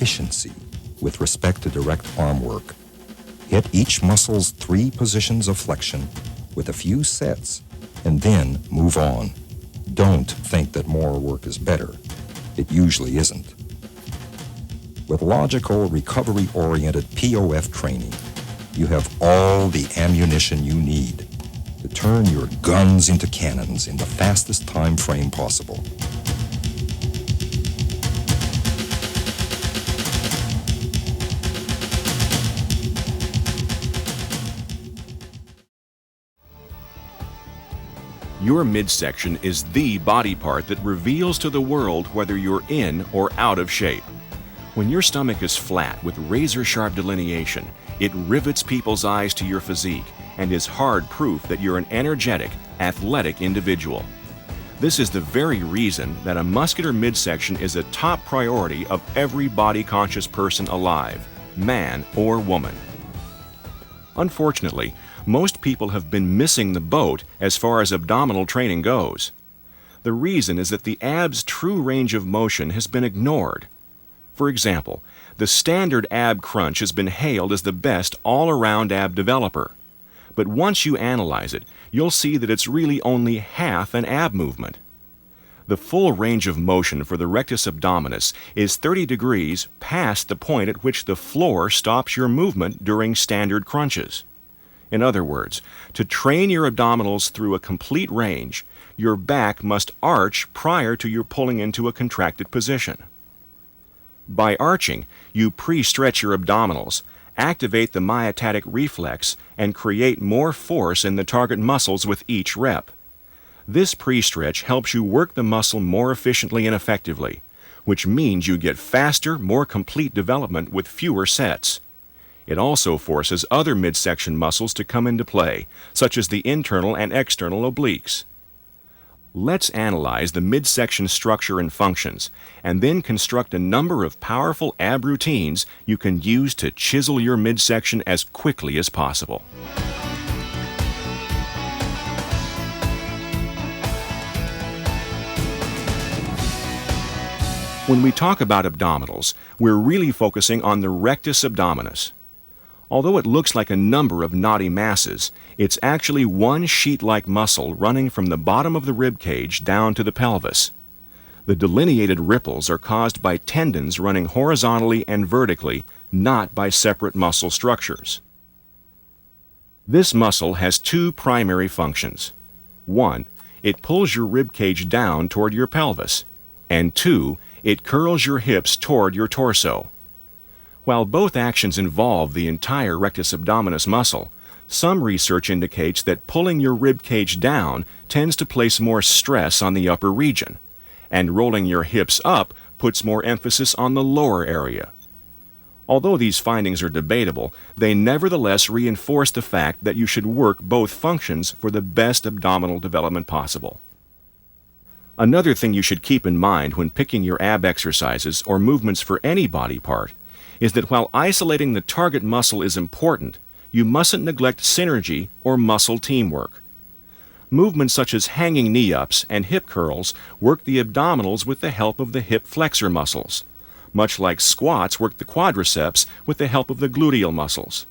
efficiency with respect to direct arm work. Hit each muscle's 3 positions of flexion with a few sets and then move on. Don't think that more work is better. It usually isn't. With logical, recovery-oriented P.O.F. training, you have all the ammunition you need to turn your guns into cannons in the fastest time frame possible. Your midsection is the body part that reveals to the world whether you're in or out of shape. When your stomach is flat with razor-sharp delineation, it rivets people's eyes to your physique and is hard proof that you're an energetic, athletic individual. This is the very reason that a muscular midsection is a top priority of every body-conscious person alive, man or woman. Unfortunately, most people have been missing the boat as far as abdominal training goes. The reason is that the ab's true range of motion has been ignored. For example, the standard ab crunch has been hailed as the best all-around ab developer. But once you analyze it, you'll see that it's really only half an ab movement. The full range of motion for the rectus abdominis is 30 degrees past the point at which the floor stops your movement during standard crunches. In other words, to train your abdominals through a complete range, your back must arch prior to your pulling into a contracted position. By arching, you pre-stretch your abdominals, activate the myotatic reflex, and create more force in the target muscles with each rep. This pre-stretch helps you work the muscle more efficiently and effectively, which means you get faster, more complete development with fewer sets. It also forces other midsection muscles to come into play, such as the internal and external obliques. Let's analyze the midsection structure and functions, and then construct a number of powerful ab routines you can use to chisel your midsection as quickly as possible. When we talk about abdominals, we're really focusing on the rectus abdominis. Although it looks like a number of knotty masses, it's actually one sheet-like muscle running from the bottom of the rib cage down to the pelvis. The delineated ripples are caused by tendons running horizontally and vertically, not by separate muscle structures. This muscle has 2 primary functions. 1, it pulls your rib cage down toward your pelvis, and 2, it curls your hips toward your torso. While both actions involve the entire rectus abdominis muscle, some research indicates that pulling your rib cage down tends to place more stress on the upper region, and rolling your hips up puts more emphasis on the lower area. Although these findings are debatable, they nevertheless reinforce the fact that you should work both functions for the best abdominal development possible. Another thing you should keep in mind when picking your ab exercises or movements for any body part is that while isolating the target muscle is important, you mustn't neglect synergy or muscle teamwork. Movements such as hanging knee-ups and hip curls work the abdominals with the help of the hip flexor muscles, much like squats work the quadriceps with the help of the gluteal muscles.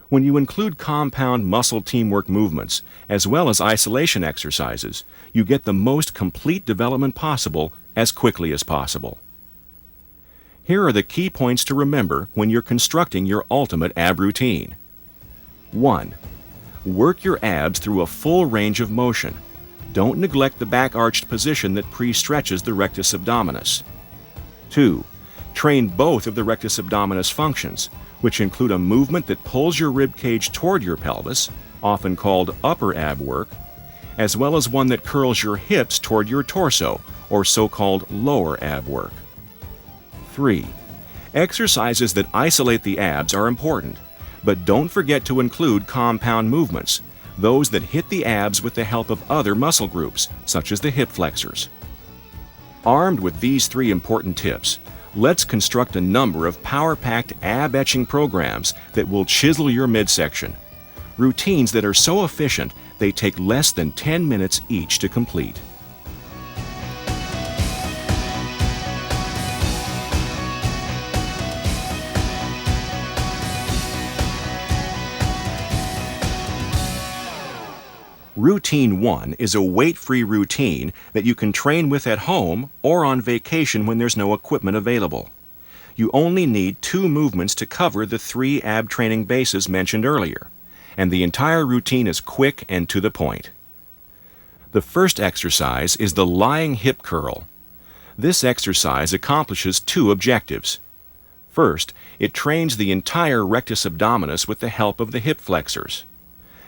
When you include compound muscle teamwork movements, as well as isolation exercises, you get the most complete development possible as quickly as possible. Here are the key points to remember when you're constructing your ultimate ab routine. 1. Work your abs through a full range of motion. Don't neglect the back-arched position that pre-stretches the rectus abdominis. 2. Train both of the rectus abdominis functions, which include a movement that pulls your rib cage toward your pelvis, often called upper ab work, as well as one that curls your hips toward your torso, or so-called lower ab work. 3. Exercises that isolate the abs are important, but don't forget to include compound movements, those that hit the abs with the help of other muscle groups, such as the hip flexors. Armed with these 3 important tips, let's construct a number of power-packed ab-etching programs that will chisel your midsection. Routines that are so efficient, they take less than 10 minutes each to complete. Routine 1 is a weight-free routine that you can train with at home or on vacation when there's no equipment available. You only need 2 movements to cover the 3 ab training bases mentioned earlier, and the entire routine is quick and to the point. The first exercise is the lying hip curl. This exercise accomplishes 2 objectives. First, it trains the entire rectus abdominis with the help of the hip flexors.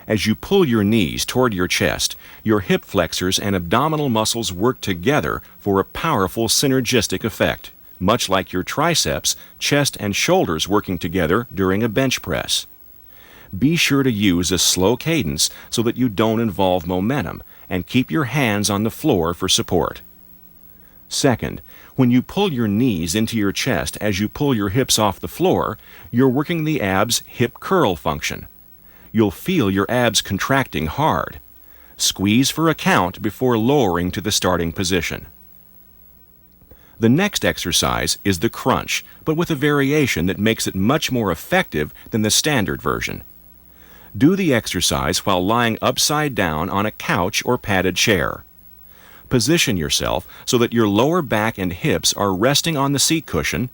As you pull your knees toward your chest, your hip flexors and abdominal muscles work together for a powerful synergistic effect, much like your triceps, chest, and shoulders working together during a bench press. Be sure to use a slow cadence so that you don't involve momentum, and keep your hands on the floor for support. Second, when you pull your knees into your chest as you pull your hips off the floor, you're working the abs' hip curl function. You'll feel your abs contracting hard. Squeeze for a count before lowering to the starting position. The next exercise is the crunch, but with a variation that makes it much more effective than the standard version. Do the exercise while lying upside down on a couch or padded chair. Position yourself so that your lower back and hips are resting on the seat cushion,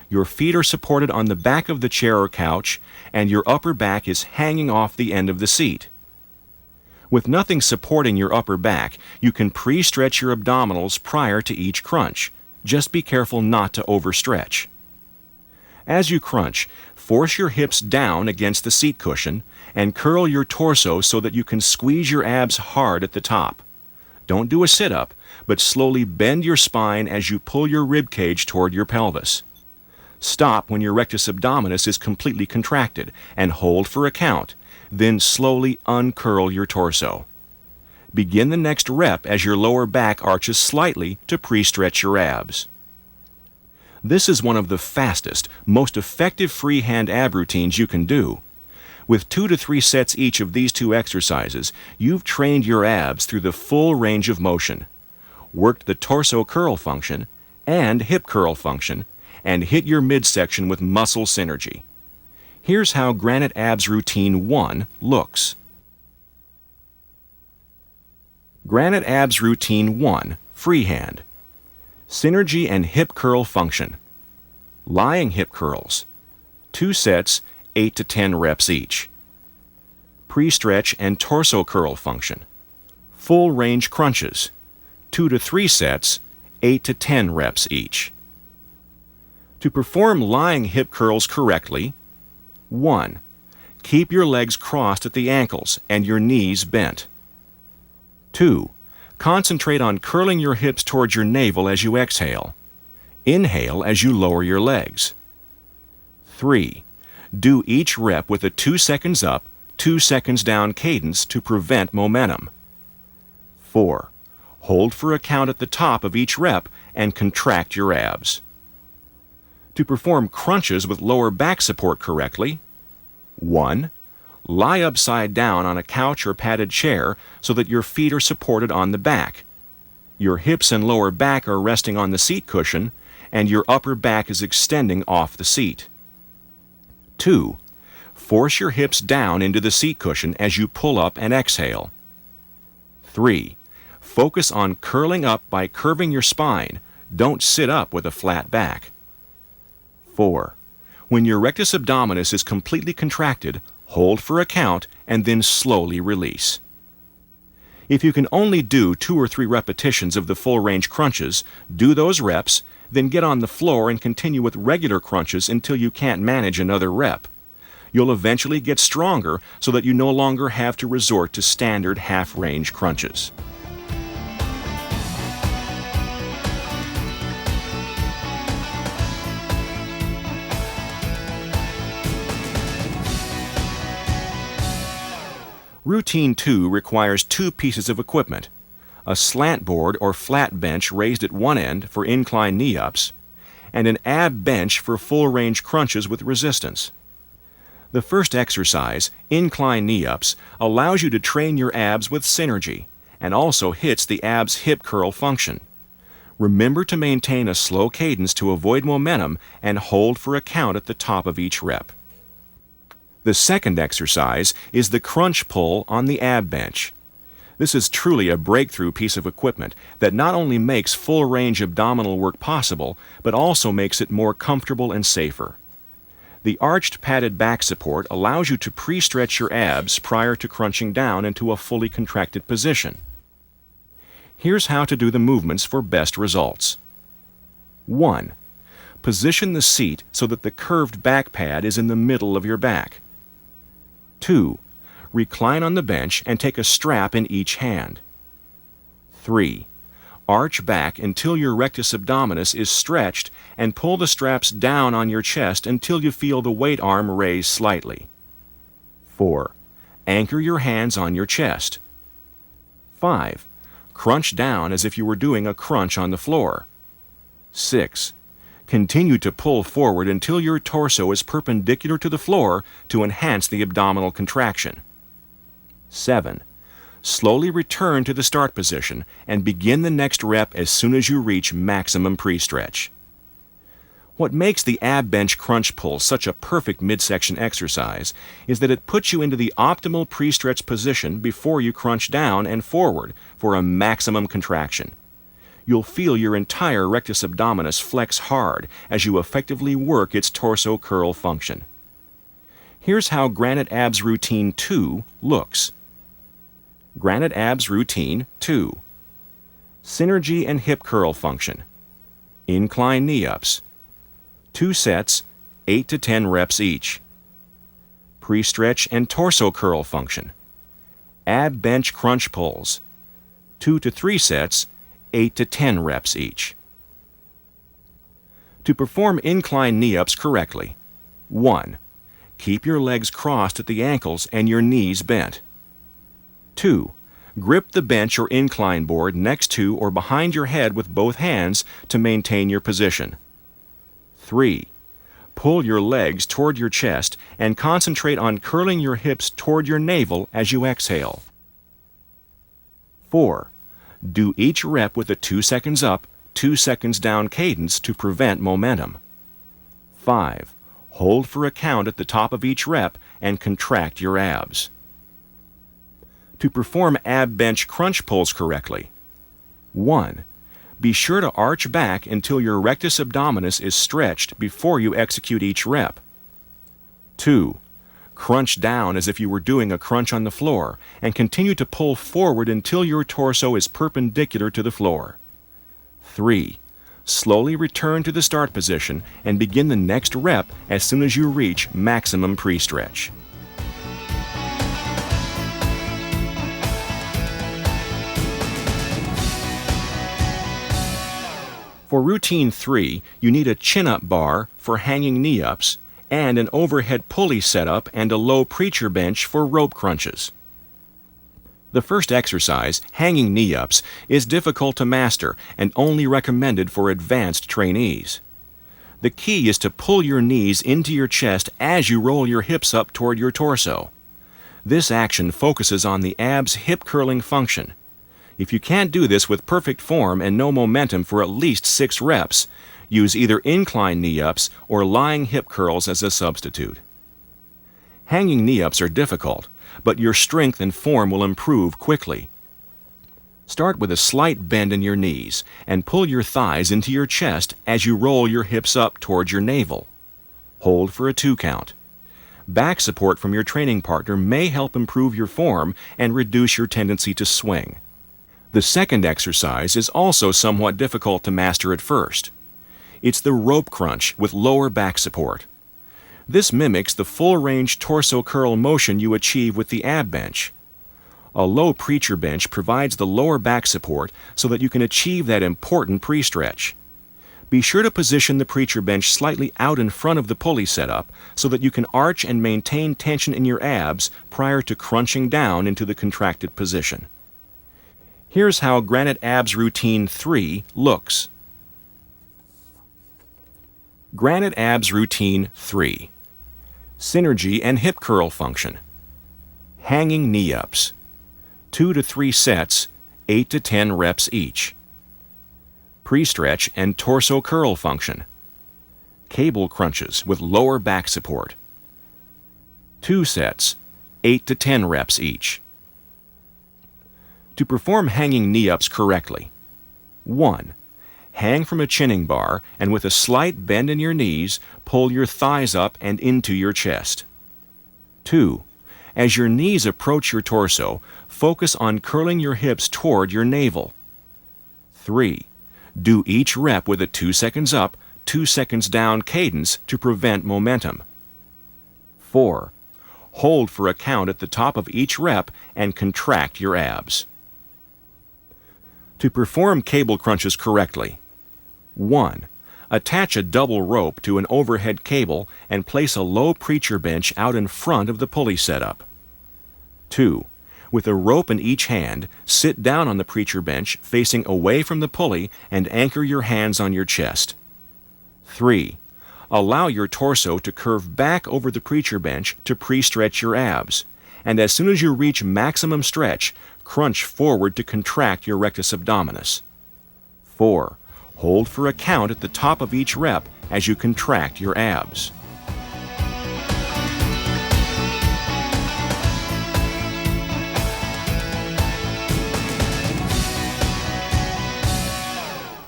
your feet are supported on the back of the chair or couch, and your upper back is hanging off the end of the seat. With nothing supporting your upper back, you can pre-stretch your abdominals prior to each crunch. Just be careful not to overstretch. As you crunch, force your hips down against the seat cushion and curl your torso so that you can squeeze your abs hard at the top. Don't do a sit-up, but slowly bend your spine as you pull your rib cage toward your pelvis. Stop when your rectus abdominis is completely contracted and hold for a count, then slowly uncurl your torso. Begin the next rep as your lower back arches slightly to pre-stretch your abs. This is one of the fastest, most effective freehand ab routines you can do. With 2 to 3 sets each of these 2 exercises, you've trained your abs through the full range of motion, worked the torso curl function and hip curl function, and hit your midsection with muscle synergy. Here's how Granite Abs Routine 1 looks. Granite Abs Routine 1, Freehand. Synergy and hip curl function. Lying hip curls. 2 sets, 8 to 10 reps each. Pre-stretch and torso curl function. Full range crunches. 2 to 3 sets, 8 to 10 reps each. To perform lying hip curls correctly, 1. Keep your legs crossed at the ankles and your knees bent. 2. Concentrate on curling your hips towards your navel as you exhale. Inhale as you lower your legs. 3. Do each rep with a 2 seconds up, 2 seconds down cadence to prevent momentum. 4. Hold for a count at the top of each rep and contract your abs. To perform crunches with lower back support correctly, 1. Lie upside down on a couch or padded chair so that your feet are supported on the back. Your hips and lower back are resting on the seat cushion, and your upper back is extending off the seat. 2. Force your hips down into the seat cushion as you pull up and exhale. 3. Focus on curling up by curving your spine. Don't sit up with a flat back. 4. When your rectus abdominis is completely contracted, hold for a count and then slowly release. If you can only do 2 or 3 repetitions of the full range crunches, do those reps, then get on the floor and continue with regular crunches until you can't manage another rep. You'll eventually get stronger so that you no longer have to resort to standard half-range crunches. Routine 2 requires 2 pieces of equipment: a slant board or flat bench raised at one end for incline knee-ups, and an ab bench for full-range crunches with resistance. The first exercise, incline knee-ups, allows you to train your abs with synergy and also hits the abs hip curl function. Remember to maintain a slow cadence to avoid momentum and hold for a count at the top of each rep. The second exercise is the crunch pull on the ab bench. This is truly a breakthrough piece of equipment that not only makes full-range abdominal work possible, but also makes it more comfortable and safer. The arched padded back support allows you to pre-stretch your abs prior to crunching down into a fully contracted position. Here's how to do the movements for best results. 1. Position the seat so that the curved back pad is in the middle of your back. 2. Recline on the bench and take a strap in each hand. 3. Arch back until your rectus abdominis is stretched and pull the straps down on your chest until you feel the weight arm raise slightly. 4. Anchor your hands on your chest. 5. Crunch down as if you were doing a crunch on the floor. 6. Continue to pull forward until your torso is perpendicular to the floor to enhance the abdominal contraction. 7. Slowly return to the start position and begin the next rep as soon as you reach maximum pre-stretch. What makes the ab bench crunch pull such a perfect midsection exercise is that it puts you into the optimal pre-stretch position before you crunch down and forward for a maximum contraction. You'll feel your entire rectus abdominis flex hard as you effectively work its torso curl function. Here's how Granite Abs Routine 2 looks. Granite Abs Routine 2. Synergy and hip curl function. Incline knee-ups. 2 sets, 8 to 10 reps each. Pre-stretch and torso curl function. Ab bench crunch pulls. 2 to 3 sets, 8 to 10 reps each. To perform incline knee-ups correctly, 1. Keep your legs crossed at the ankles and your knees bent. 2. Grip the bench or incline board next to or behind your head with both hands to maintain your position. 3. Pull your legs toward your chest and concentrate on curling your hips toward your navel as you exhale. 4. Do each rep with a 2 seconds up, 2 seconds down cadence to prevent momentum. 5. Hold for a count at the top of each rep and contract your abs. To perform ab bench crunch pulls correctly, 1. Be sure to arch back until your rectus abdominis is stretched before you execute each rep. 2. Crunch down as if you were doing a crunch on the floor and continue to pull forward until your torso is perpendicular to the floor. 3. Slowly return to the start position and begin the next rep as soon as you reach maximum pre-stretch. For Routine 3, you need a chin-up bar for hanging knee-ups and an overhead pulley setup and a low preacher bench for rope crunches. The first exercise, hanging knee-ups, is difficult to master and only recommended for advanced trainees. The key is to pull your knees into your chest as you roll your hips up toward your torso. This action focuses on the abs' hip curling function. If you can't do this with perfect form and no momentum for at least 6 reps, use either incline knee-ups or lying hip curls as a substitute. Hanging knee-ups are difficult, but your strength and form will improve quickly. Start with a slight bend in your knees and pull your thighs into your chest as you roll your hips up towards your navel. Hold for a 2 count. Back support from your training partner may help improve your form and reduce your tendency to swing. The second exercise is also somewhat difficult to master at first. It's the rope crunch with lower back support. This mimics the full-range torso curl motion you achieve with the ab bench. A low preacher bench provides the lower back support so that you can achieve that important pre-stretch. Be sure to position the preacher bench slightly out in front of the pulley setup so that you can arch and maintain tension in your abs prior to crunching down into the contracted position. Here's how Granite Abs Routine 3 looks. Granite Abs Routine 3. Synergy and hip curl function. Hanging knee-ups. 2 to 3 sets, 8 to 10 reps each. Pre-stretch and torso curl function. Cable crunches with lower back support. 2 sets, 8 to 10 reps each. To perform hanging knee-ups correctly, 1. Hang from a chinning bar and with a slight bend in your knees, pull your thighs up and into your chest. 2. As your knees approach your torso, focus on curling your hips toward your navel. 3. Do each rep with a 2 seconds up, 2 seconds down cadence to prevent momentum. 4. Hold for a count at the top of each rep and contract your abs. To perform cable crunches correctly, 1. Attach a double rope to an overhead cable and place a low preacher bench out in front of the pulley setup. 2. With a rope in each hand, sit down on the preacher bench facing away from the pulley and anchor your hands on your chest. 3. Allow your torso to curve back over the preacher bench to pre-stretch your abs, and as soon as you reach maximum stretch, crunch forward to contract your rectus abdominis. 4. Hold for a count at the top of each rep as you contract your abs.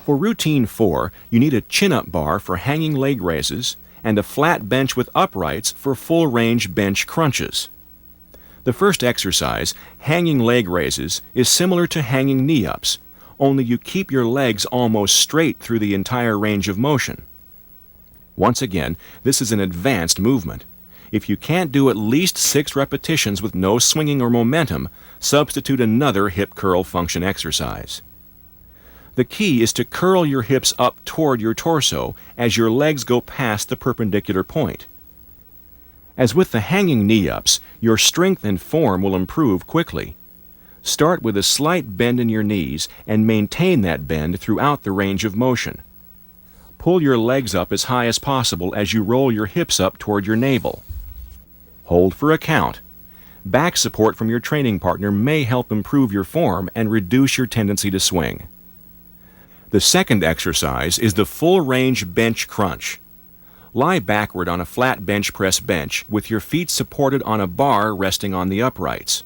For routine 4, you need a chin-up bar for hanging leg raises and a flat bench with uprights for full-range bench crunches. The first exercise, hanging leg raises, is similar to hanging knee-ups, only you keep your legs almost straight through the entire range of motion. Once again, this is an advanced movement. If you can't do at least 6 repetitions with no swinging or momentum, substitute another hip curl function exercise. The key is to curl your hips up toward your torso as your legs go past the perpendicular point. As with the hanging knee-ups, your strength and form will improve quickly. Start with a slight bend in your knees and maintain that bend throughout the range of motion. Pull your legs up as high as possible as you roll your hips up toward your navel. Hold for a count. Back support from your training partner may help improve your form and reduce your tendency to swing. The second exercise is the full-range bench crunch. Lie backward on a flat bench press bench with your feet supported on a bar resting on the uprights.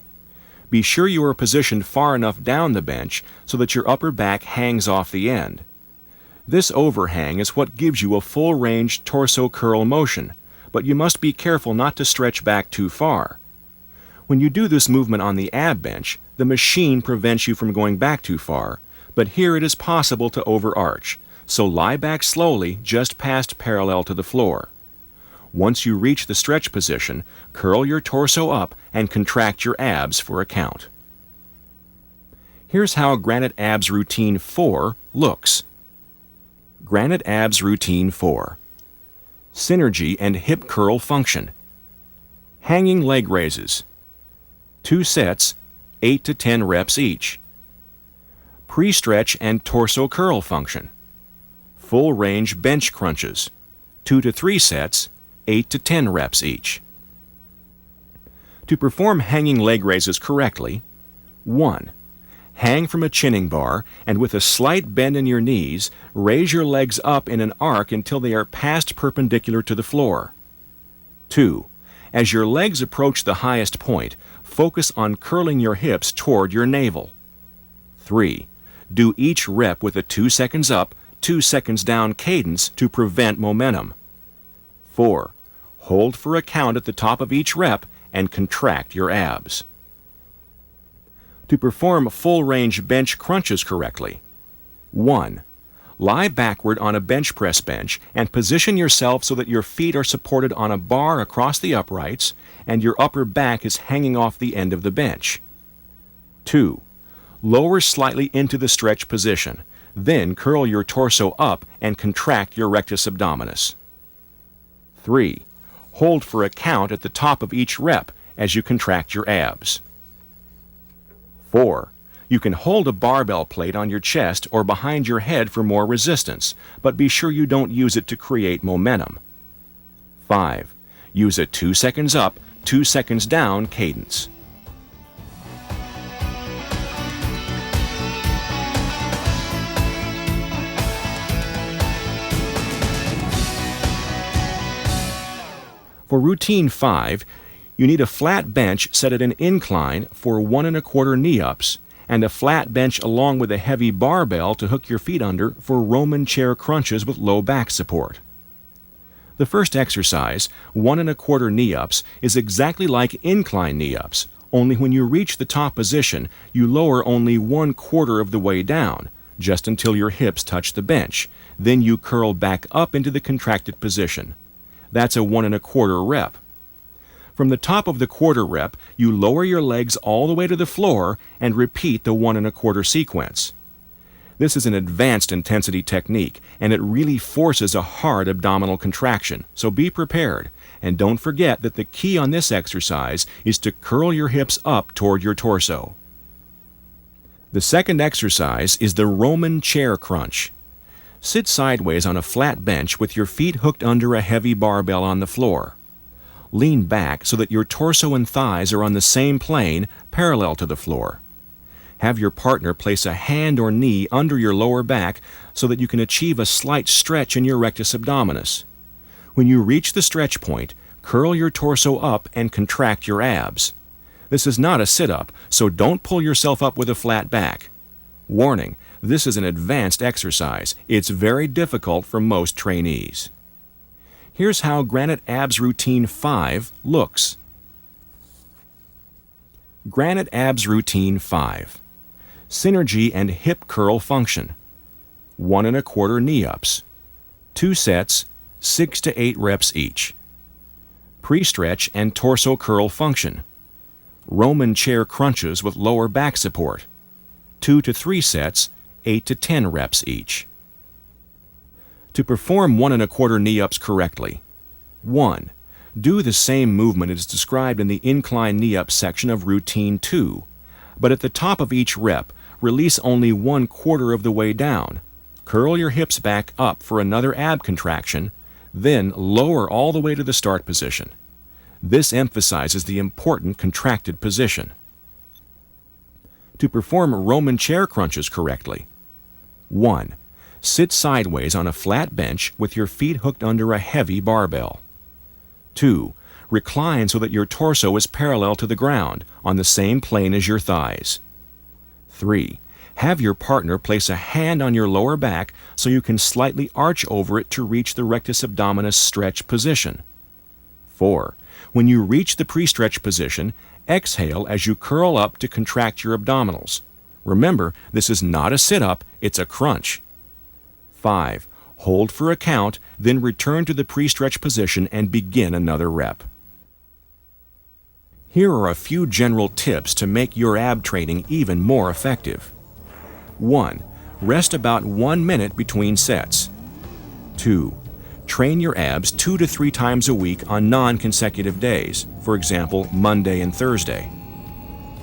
Be sure you are positioned far enough down the bench so that your upper back hangs off the end. This overhang is what gives you a full-range torso curl motion, but you must be careful not to stretch back too far. When you do this movement on the ab bench, the machine prevents you from going back too far, but here it is possible to overarch, so lie back slowly just past parallel to the floor. Once you reach the stretch position, curl your torso up and contract your abs for a count. Here's how Granite Abs Routine 4 looks. Granite Abs Routine 4. Synergy and hip curl function. Hanging leg raises. 2 sets, 8 to 10 reps each. Pre-stretch and torso curl function. Full range bench crunches. 2 to 3 sets, 8 to 10 reps each. To perform hanging leg raises correctly, 1. Hang from a chinning bar and with a slight bend in your knees, raise your legs up in an arc until they are past perpendicular to the floor. 2. As your legs approach the highest point, focus on curling your hips toward your navel. 3. Do each rep with a 2 seconds up, 2 seconds down cadence to prevent momentum. 4. Hold for a count at the top of each rep and contract your abs. To perform full-range bench crunches correctly, 1. Lie backward on a bench press bench and position yourself so that your feet are supported on a bar across the uprights and your upper back is hanging off the end of the bench. 2. Lower slightly into the stretch position, then curl your torso up and contract your rectus abdominis. 3. Hold for a count at the top of each rep as you contract your abs. 4. You can hold a barbell plate on your chest or behind your head for more resistance, but be sure you don't use it to create momentum. 5. Use a 2 seconds up, 2 seconds down cadence. For routine 5, you need a flat bench set at an incline for 1 1/4 knee-ups and a flat bench along with a heavy barbell to hook your feet under for Roman chair crunches with low back support. The first exercise, 1 1/4 knee-ups, is exactly like incline knee-ups, only when you reach the top position, you lower only 1/4 of the way down, just until your hips touch the bench. Then you curl back up into the contracted position. That's a 1 1/4 rep. From the top of the quarter rep, you lower your legs all the way to the floor and repeat the 1 1/4 sequence. This is an advanced intensity technique, and it really forces a hard abdominal contraction, so be prepared. And don't forget that the key on this exercise is to curl your hips up toward your torso. The second exercise is the Roman chair crunch. Sit sideways on a flat bench with your feet hooked under a heavy barbell on the floor. Lean back so that your torso and thighs are on the same plane, parallel to the floor. Have your partner place a hand or knee under your lower back so that you can achieve a slight stretch in your rectus abdominis. When you reach the stretch point, curl your torso up and contract your abs. This is not a sit-up, so don't pull yourself up with a flat back. Warning, this is an advanced exercise. It's very difficult for most trainees. Here's how Granite Abs Routine 5 looks. Granite Abs Routine 5. Synergy and hip curl function. 1 1/4 knee-ups. 2 sets, 6 to 8 reps each. Pre-stretch and torso curl function. Roman chair crunches with lower back support. 2 to 3 sets, 8 to 10 reps each. To perform 1 1/4 knee-ups correctly, 1. Do the same movement as described in the incline knee-up section of Routine 2, but at the top of each rep, release only 1/4 of the way down. Curl your hips back up for another ab contraction, then lower all the way to the start position. This emphasizes the important contracted position. To perform Roman chair crunches correctly, 1. Sit sideways on a flat bench with your feet hooked under a heavy barbell. 2. Recline so that your torso is parallel to the ground, on the same plane as your thighs. 3. Have your partner place a hand on your lower back so you can slightly arch over it to reach the rectus abdominis stretch position. 4. When you reach the pre-stretch position, exhale as you curl up to contract your abdominals. Remember, this is not a sit-up, it's a crunch. 5. Hold for a count, then return to the pre-stretch position and begin another rep. Here are a few general tips to make your ab training even more effective. 1. Rest about 1 minute between sets. 2. Train your abs 2 to 3 times a week on non-consecutive days, for example, Monday and Thursday.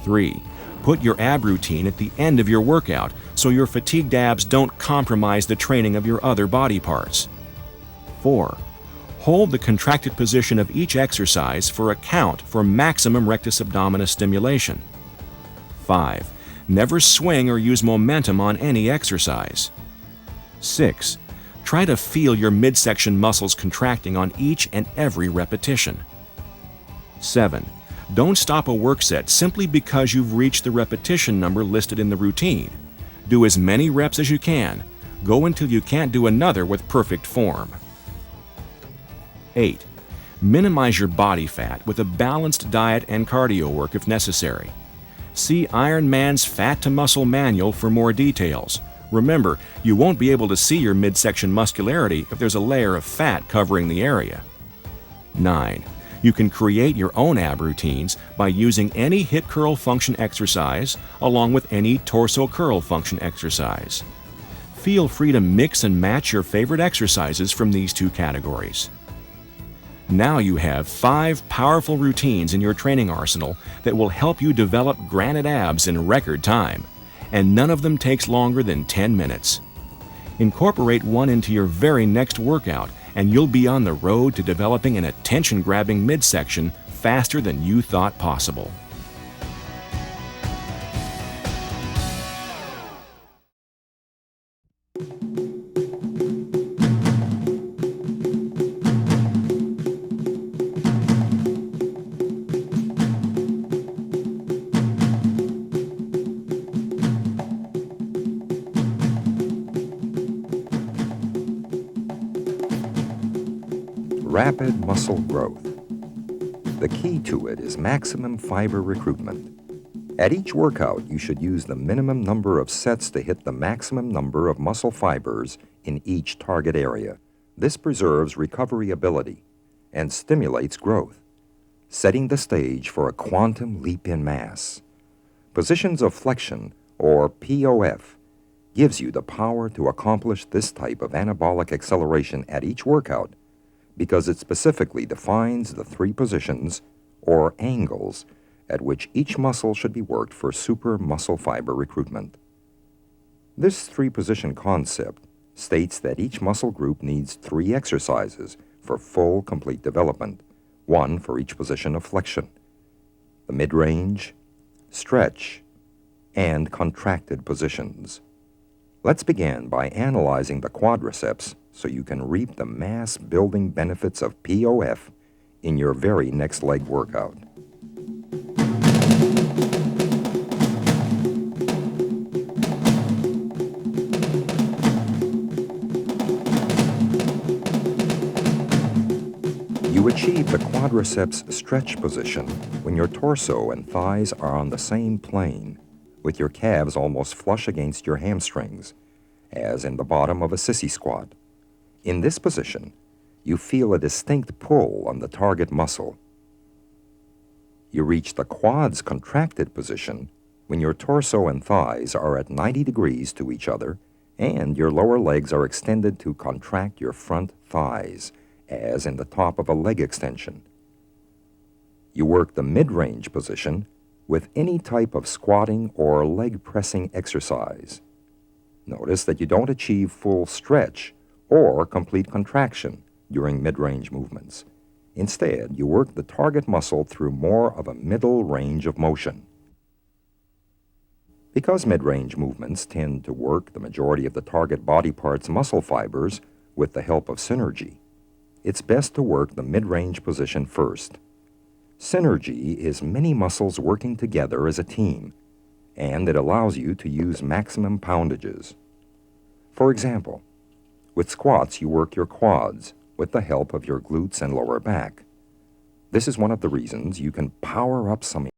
3. Put your ab routine at the end of your workout so your fatigued abs don't compromise the training of your other body parts. 4. Hold the contracted position of each exercise for a count for maximum rectus abdominis stimulation. 5. Never swing or use momentum on any exercise. 6. Try to feel your midsection muscles contracting on each and every repetition. 7. Don't stop a work set simply because you've reached the repetition number listed in the routine. Do as many reps as you can. Go until you can't do another with perfect form. 8. Minimize your body fat with a balanced diet and cardio work if necessary. See Iron Man's Fat to Muscle Manual for more details. Remember, you won't be able to see your midsection muscularity if there's a layer of fat covering the area. 9. You can create your own ab routines by using any hip curl function exercise along with any torso curl function exercise. Feel free to mix and match your favorite exercises from these two categories. Now you have 5 powerful routines in your training arsenal that will help you develop granite abs in record time, and none of them takes longer than 10 minutes. Incorporate one into your very next workout, and you'll be on the road to developing an attention-grabbing midsection faster than you thought possible. rapid muscle growth. The key to it is maximum fiber recruitment. At each workout, you should use the minimum number of sets to hit the maximum number of muscle fibers in each target area. This preserves recovery ability and stimulates growth, setting the stage for a quantum leap in mass. Positions of flexion, or P.O.F, gives you the power to accomplish this type of anabolic acceleration at each workout because it specifically defines the three positions, or angles, at which each muscle should be worked for super muscle fiber recruitment. This three-position concept states that each muscle group needs 3 exercises for full, complete development, 1 for each position of flexion, the mid-range, stretch, and contracted positions. Let's begin by analyzing the quadriceps so you can reap the mass-building benefits of P.O.F in your very next leg workout. You achieve the quadriceps stretch position when your torso and thighs are on the same plane, with your calves almost flush against your hamstrings, as in the bottom of a sissy squat. In this position, you feel a distinct pull on the target muscle. You reach the quads contracted position when your torso and thighs are at 90 degrees to each other and your lower legs are extended to contract your front thighs, as in the top of a leg extension. You work the mid-range position with any type of squatting or leg pressing exercise. Notice that you don't achieve full stretch or complete contraction during mid-range movements. Instead, you work the target muscle through more of a middle range of motion. Because mid-range movements tend to work the majority of the target body part's muscle fibers with the help of synergy, it's best to work the mid-range position first. Synergy is many muscles working together as a team, and it allows you to use maximum poundages. For example, with squats you work your quads with the help of your glutes and lower back. This is one of the reasons you can power up some